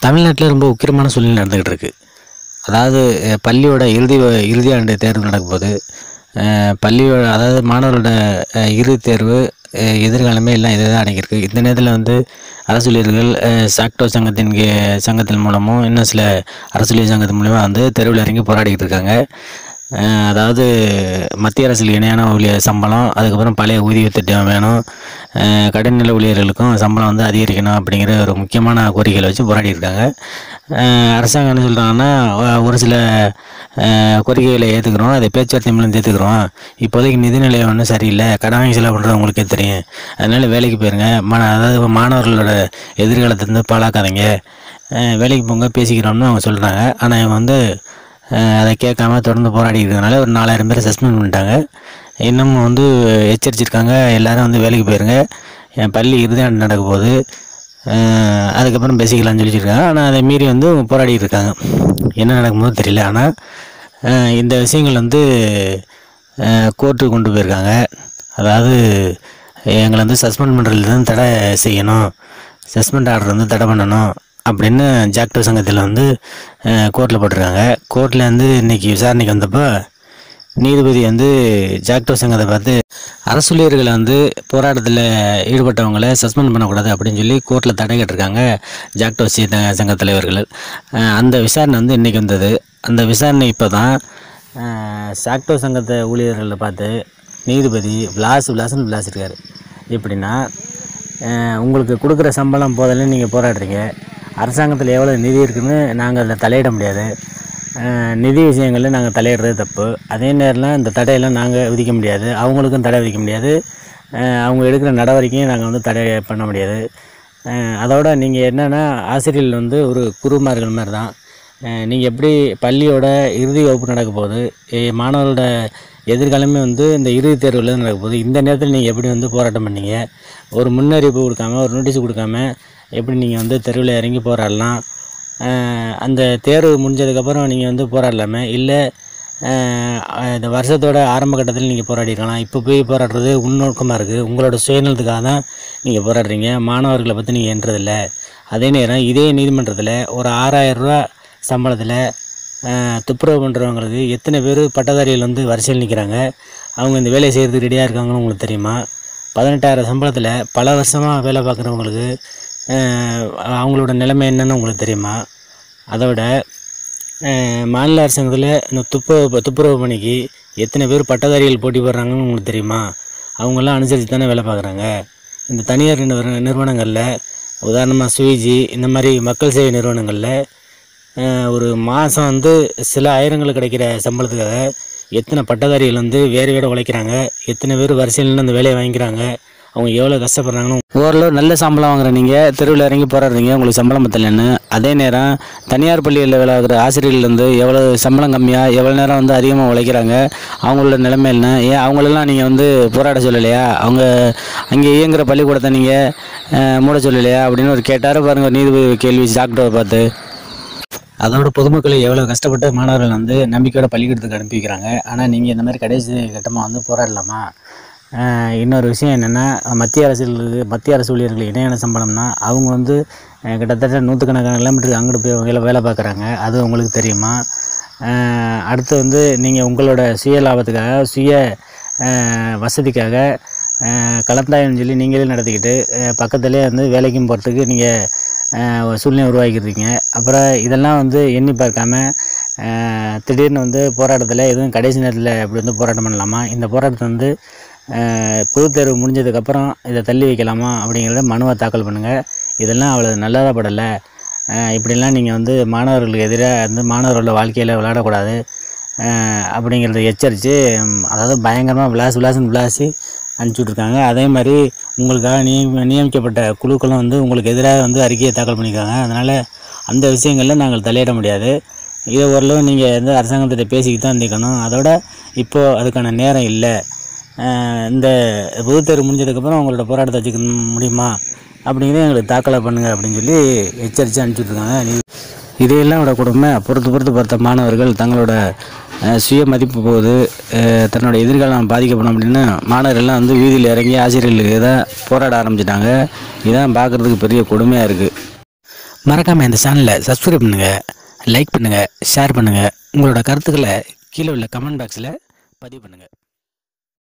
தமிழ்நாட்டில் ரொம்ப உக்கிரமான சூழ்நிலை நடந்துக்கிட்டு இருக்குது. அதாவது பள்ளியோட இறுதி ஆண்டு தேர்வு நடக்கும்போது பள்ளியோட அதாவது மாணவர்களோட இறுதி தேர்வு எதிர்காலமே எல்லாம் இதை தான் அடங்கியிருக்கு. இந்த நேரத்தில் வந்து அரசூழியர்கள் சாக்டோ சங்கத்தின் மூலமும் இன்னும் சில அரசூழியர் சங்கத்தின் மூலமாக வந்து தெருவில் இறங்கி போராடிக்கிட்டு இருக்காங்க. அதாவது மத்திய அரசுக்கு இணையான ஊழியர் சம்பளம், அதுக்கப்புறம் பழைய ஊதிய திட்டம் வேணும், கடைநிலை ஊழியர்களுக்கும் சம்பளம் வந்து அதிகரிக்கணும் அப்படிங்கிற ஒரு முக்கியமான கோரிக்கைகளை வச்சு போராடி இருக்காங்க. அரசாங்கம் என்ன சொல்கிறாங்கன்னா, ஒரு சில கோரிக்கைகளை ஏற்றுக்கிறோம், அதை பேச்சுவார்த்தை மூலம் ஏற்றுக்கிறோம், இப்போதைக்கு நிதிநிலை ஒன்றும் சரியில்லை, கடன் வாங்கி செலவு பண்ணுறது உங்களுக்கே தெரியும், அதனால் வேலைக்கு போயிருங்க, அதாவது மாணவர்களோட எதிர்காலத்தை வந்து பாழாக்காதீங்க, வேலைக்கு போங்க பேசிக்கிறோம்னு அவங்க சொல்கிறாங்க. ஆனால் இவங்க வந்து அதை கேட்காம தொடர்ந்து போராடி இருக்கிறதுனால ஒரு 4000 பேரை சஸ்பெண்ட் பண்ணிட்டாங்க. இன்னமும் வந்து எச்சரிச்சிருக்காங்க, எல்லோரும் வந்து வேலைக்கு போயிருங்க, என் பள்ளி இறுதி ஆண்டு நடக்க போகுது, அதுக்கப்புறம் பேசிக்கலாம்னு சொல்லிச்சிருக்காங்க. ஆனால் அதை மீறி வந்து போராடிட்டு இருக்காங்க. என்ன நடக்கும்போது தெரியல. ஆனால் இந்த விஷயங்கள் வந்து கோர்ட்டுக்கு கொண்டு போயிருக்காங்க. அதாவது எங்களை வந்து சஸ்பெண்ட் பண்ணுறதுலேருந்து தடை செய்யணும், சஸ்பெண்ட் ஆர்டர் வந்து தடை பண்ணணும் அப்படின்னு ஜாக்டோ சங்கத்தில் வந்து கோர்ட்டில் போட்டிருக்காங்க. கோர்ட்டில் வந்து இன்றைக்கி விசாரணைக்கு வந்தப்போ நீதிபதி வந்து ஜாக்டோ சங்கத்தை பார்த்து அரசூழியர்களை வந்து போராட்டத்தில் ஈடுபட்டவங்களை சஸ்பெண்ட் பண்ணக்கூடாது அப்படின்னு சொல்லி கோர்ட்டில் தடை கேட்டிருக்காங்க ஜாக்டோ சங்க தலைவர்கள். அந்த விசாரணை வந்து இன்றைக்கி வந்தது. அந்த விசாரணை இப்போ தான் ஜாக்டோ சங்கத்தை ஊழியர்களை பார்த்து நீதிபதி விளாசிருக்காரு. எப்படின்னா, உங்களுக்கு கொடுக்குற சம்பளம் போதில் நீங்கள் போராடுறீங்க, அரசாங்கத்தில் எவ்வளோ நிதி இருக்குதுன்னு நாங்கள் அதில் தலையிட முடியாது, நிதி விஷயங்களில் நாங்கள் தலையிடுறது தப்பு, அதே நேரத்தில் இந்த தடையெல்லாம் நாங்கள் விதிக்க முடியாது, அவங்களுக்கும் தடை விதிக்க முடியாது, அவங்க எடுக்கிற நடவடிக்கையும் நாங்கள் வந்து தடை பண்ண முடியாது. அதோட நீங்கள் என்னென்னா, ஆசிரியர்கள் வந்து ஒரு குருமார்கள் மாதிரி தான். நீங்கள் எப்படி பள்ளியோட இறுதி வகுப்பு நடக்க போகுது, மாணவர்களோட எதிர்காலமே வந்து இந்த இறுதி தேர்வில் நடக்க போகுது, இந்த நேரத்தில் நீங்கள் எப்படி வந்து போராட்டம் பண்ணீங்க, ஒரு முன்னறிவிப்பு கொடுக்காம ஒரு நோட்டீஸ் கொடுக்காம எப்படி நீங்கள் வந்து தெருவில் இறங்கி போராடலாம், அந்த தேர்வு முடிஞ்சதுக்கப்புறம் நீங்கள் வந்து போராடலாமே, இல்லை இந்த வருஷத்தோட ஆரம்ப கட்டத்தில் நீங்கள் போராடிருக்கலாம், இப்போ போய் போராடுறது உள்நோக்கமாக இருக்குது, உங்களோட சுயநலத்துக்காக தான் நீங்கள் போராடுறீங்க, மாணவர்களை பற்றி நீங்கள் என்றதில்ல. அதே நேரம் இதே நீதிமன்றத்தில் ஒரு 6000 ரூபா சம்பளத்தில் துப்புரவு பண்ணுறவங்களுக்கு எத்தனை பேர் பட்டதாரிகள் வந்து வரிசையில் நிற்கிறாங்க, அவங்க இந்த வேலையை செய்கிறதுக்கு ரெடியாக இருக்காங்கன்னு உங்களுக்கு தெரியுமா? 18,000 சம்பளத்தில் பல வருஷமாக வேலை பார்க்குறவங்களுக்கு அவங்களோட நிலைமை என்னன்னு உங்களுக்கு தெரியுமா? அதோட மாநில அரசாங்கத்தில் இந்த துப்புரவு பணிக்கு எத்தனை பேர் பட்டதாரிகள் போட்டி போடுறாங்கன்னு உங்களுக்கு தெரியுமா? அவங்களாம் அனுசரித்து தானே வேலை பார்க்குறாங்க. இந்த தனியார் நிறுவனங்களில் உதாரணமாக ஸ்விஜி இந்த மாதிரி மக்கள் சேவை நிறுவனங்களில் ஒரு மாதம் வந்து சில ஆயிரங்களுக்கு கிடைக்கிற சம்பளத்துக்காக எத்தனை பட்டதாரிகள் வந்து வேறு உழைக்கிறாங்க, எத்தனை பேர் வரிசையில் அந்த வேலையை வாங்கிக்கிறாங்க, அவங்க எவ்வளோ கஷ்டப்படுறாங்கன்னு. ஓரளவு நல்ல சம்பளம் வாங்குற நீங்கள் தெருவில் இறங்கி போராடுறீங்க, உங்களுக்கு சம்பளம் பத்தலைன்னு. அதே நேரம் தனியார் பள்ளிகளில் வேலை ஆகிற ஆசிரியர்கள் வந்து எவ்வளோ சம்பளம் கம்மியாக எவ்வளோ நேரம் வந்து அதிகமாக உழைக்கிறாங்க, அவங்களோட நிலைமை என்ன, ஏன் அவங்களெல்லாம் நீங்கள் வந்து போராட சொல்லலையா, அவங்க அங்கே இயங்குகிற பள்ளிக்கூடத்தை நீங்கள் மூட சொல்லலையா அப்படின்னு ஒரு கேட்டார் பாருங்கள் நீதிபதி கேள்வி ஜாக்டோவை பார்த்து. அதோட பொதுமக்களை எவ்வளோ கஷ்டப்பட்டு மாணவர்கள் வந்து நம்பிக்கையோட பள்ளிக்கூடத்துக்கு அனுப்பி வைக்கிறாங்க. ஆனால் நீங்கள் இந்த மாதிரி கடைசி கட்டமாக வந்து போராடலாமா? இன்னொரு விஷயம் என்னென்னா, மத்திய அரசு ஊழியர்கள் இணையான சம்பளம்னா அவங்க வந்து கிட்டத்தட்ட 100கணக்கான கிலோமீட்டருக்கு அங்கிட்டு போய் வேலை பார்க்குறாங்க. அது உங்களுக்கு தெரியுமா? அடுத்து வந்து நீங்கள் உங்களோட சுய லாபத்துக்காக சுய வசதிக்காக கலந்தாய்வுன்னு சொல்லி நீங்களே நடத்திக்கிட்டு பக்கத்துலேயே வந்து வேலைக்கும் போகிறதுக்கு நீங்கள் சூழ்நிலை உருவாக்கிடுறீங்க. அப்புறம் இதெல்லாம் வந்து எண்ணி பார்க்காம திடீர்னு வந்து போராட்டத்தில் எதுவும் கடைசி நேரத்தில் இப்படி வந்து போராட்டம் பண்ணலாமா, இந்த போராட்டத்தை வந்து பொதுத் தேர்வு முடிஞ்சதுக்கப்புறம் இதை தள்ளி வைக்கலாமா அப்படிங்கிறத மனுவை தாக்கல் பண்ணுங்கள். இதெல்லாம் அவ்வளோ நல்லதாக படலை. இப்படிலாம் நீங்கள் வந்து மாணவர்களுக்கு எதிராக வந்து மாணவர்களோட வாழ்க்கையில் விளையாடக்கூடாது அப்படிங்கிறத எச்சரித்து, அதாவது பயங்கரமாக விளாசி அனுப்பிச்சுட்ருக்காங்க. அதே மாதிரி உங்களுக்காக நியமிக்கப்பட்ட குழுக்களும் வந்து உங்களுக்கு எதிராக வந்து அறிக்கையை தாக்கல் பண்ணியிருக்காங்க. அதனால் அந்த விஷயங்களில் நாங்கள் தலையிட முடியாது. இதை ஓரளவு நீங்கள் வந்து அரசாங்கத்திட்ட பேசிக்கிட்டு தான் இருந்திக்கணும். அதோட இப்போது அதுக்கான நேரம் இல்லை. இந்த பொதுத் தேர்வு முடிஞ்சதுக்கப்புறம் உங்களோட போராட்டத்தை வச்சுக்க முடியுமா அப்படிங்கிறத எங்களுக்கு தாக்கலை பண்ணுங்கள் அப்படின்னு சொல்லி எச்சரித்து அனுப்பிச்சுட்ருக்காங்க. இதையெல்லாம் விட கொடுமை பொறுத்து பார்த்த மாணவர்கள் தங்களோட சுய மதிப்பு போகுது, தன்னோட எதிர்காலம் பாதிக்கப்படும் அப்படின்னு மாணவர்கள்லாம் வந்து வீதியில் இறங்கி ஆசிரியர்களுக்கு தான் போராட ஆரம்பிச்சிட்டாங்க. இதான் பார்க்குறதுக்கு பெரிய கொடுமையாக இருக்குது. மறக்காமல் இந்த சேனலை சப்ஸ்கிரைப் பண்ணுங்கள், லைக் பண்ணுங்கள், ஷேர் பண்ணுங்கள். உங்களோட கருத்துக்களை கீழே உள்ள கமெண்ட் பாக்ஸில் பதிவு பண்ணுங்கள்.